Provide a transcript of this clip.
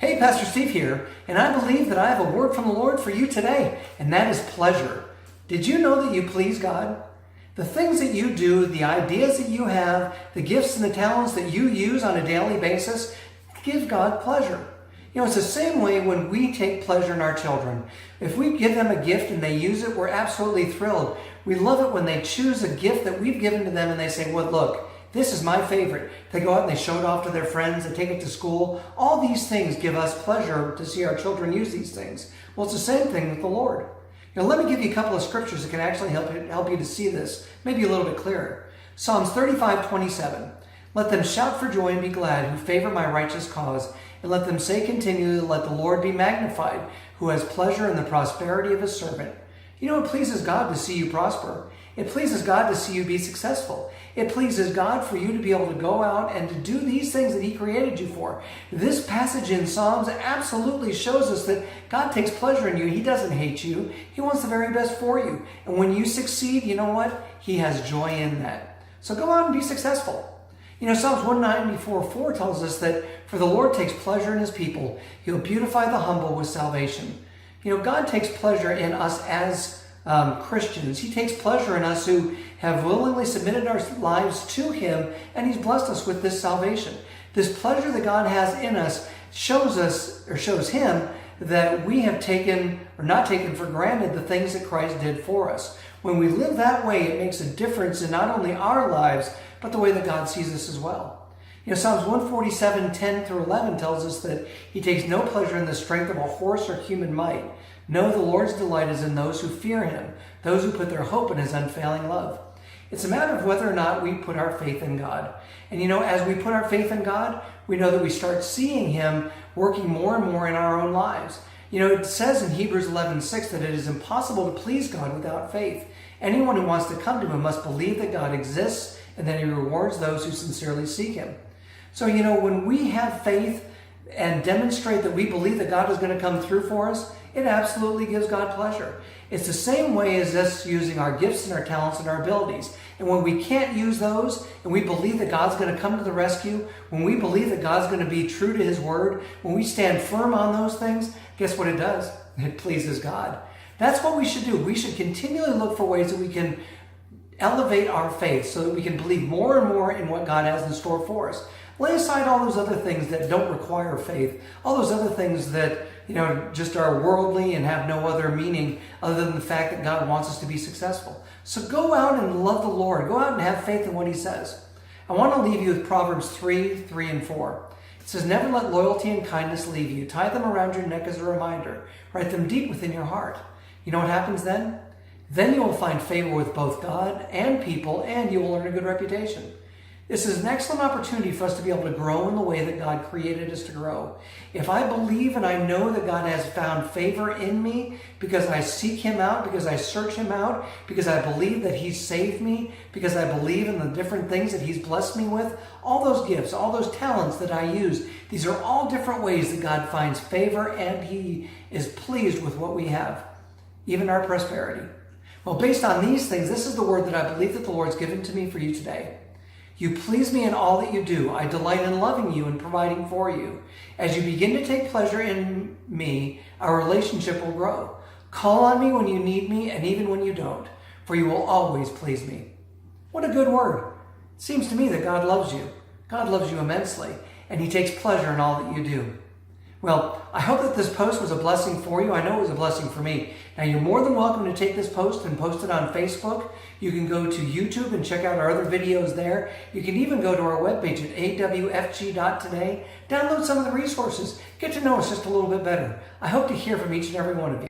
Hey, Pastor Steve here, and I believe that I have a word from the Lord for you today, and that is pleasure. Did you know that you please God? The things that you do, the ideas that you have, the gifts and the talents that you use on a daily basis, give God pleasure. You know, it's the same way when we take pleasure in our children. If we give them a gift and they use it, we're absolutely thrilled. We love it when they choose a gift that we've given to them and they say, well, look, this is my favorite. They go out and they show it off to their friends, they take it to school. All these things give us pleasure to see our children use these things. Well, it's the same thing with the Lord. Now, let me give you a couple of scriptures that can actually help you to see this, maybe a little bit clearer. Psalms 35:27. Let them shout for joy and be glad who favor my righteous cause, and let them say continually, let the Lord be magnified, who has pleasure in the prosperity of his servant. You know, it pleases God to see you prosper. It pleases God to see you be successful. It pleases God for you to be able to go out and to do these things that he created you for. This passage in Psalms absolutely shows us that God takes pleasure in you. He doesn't hate you. He wants the very best for you. And when you succeed, you know what? He has joy in that. So go out and be successful. You know, Psalms 194:4 tells us that for the Lord takes pleasure in his people. He'll beautify the humble with salvation. You know, God takes pleasure in us as Christians. He takes pleasure in us who have willingly submitted our lives to him, and he's blessed us with this salvation. This pleasure that God has in us shows him that we have taken or not taken for granted the things that Christ did for us. When we live that way, it makes a difference in not only our lives, but the way that God sees us as well. You know, Psalms 147:10-11 tells us that he takes no pleasure in the strength of a horse or human might. No, the Lord's delight is in those who fear him, those who put their hope in his unfailing love. It's a matter of whether or not we put our faith in God. And you know, as we put our faith in God, we know that we start seeing him working more and more in our own lives. You know, it says in Hebrews 11:6 that it is impossible to please God without faith. Anyone who wants to come to him must believe that God exists and that he rewards those who sincerely seek him. So, you know, when we have faith and demonstrate that we believe that God is going to come through for us, it absolutely gives God pleasure. It's the same way as us using our gifts and our talents and our abilities. And when we can't use those, and we believe that God's going to come to the rescue, when we believe that God's going to be true to his word, when we stand firm on those things, guess what it does? It pleases God. That's what we should do. We should continually look for ways that we can elevate our faith so that we can believe more and more in what God has in store for us. Lay aside all those other things that don't require faith, all those other things that, you know, just are worldly and have no other meaning other than the fact that God wants us to be successful. So go out and love the Lord. Go out and have faith in what he says. I want to leave you with Proverbs 3:3-4. It says, never let loyalty and kindness leave you. Tie them around your neck as a reminder. Write them deep within your heart. You know what happens then? Then you will find favor with both God and people, and you will earn a good reputation. This is an excellent opportunity for us to be able to grow in the way that God created us to grow. If I believe and I know that God has found favor in me because I seek him out, because I search him out, because I believe that he's saved me, because I believe in the different things that he's blessed me with, all those gifts, all those talents that I use, these are all different ways that God finds favor and he is pleased with what we have, even our prosperity. Well, based on these things, this is the word that I believe that the Lord's given to me for you today. You please me in all that you do. I delight in loving you and providing for you. As you begin to take pleasure in me, our relationship will grow. Call on me when you need me and even when you don't, for you will always please me. What a good word. It seems to me that God loves you. God loves you immensely, and he takes pleasure in all that you do. Well, I hope that this post was a blessing for you. I know it was a blessing for me. Now, you're more than welcome to take this post and post it on Facebook. You can go to YouTube and check out our other videos there. You can even go to our webpage at awfg.today. Download some of the resources. Get to know us just a little bit better. I hope to hear from each and every one of you.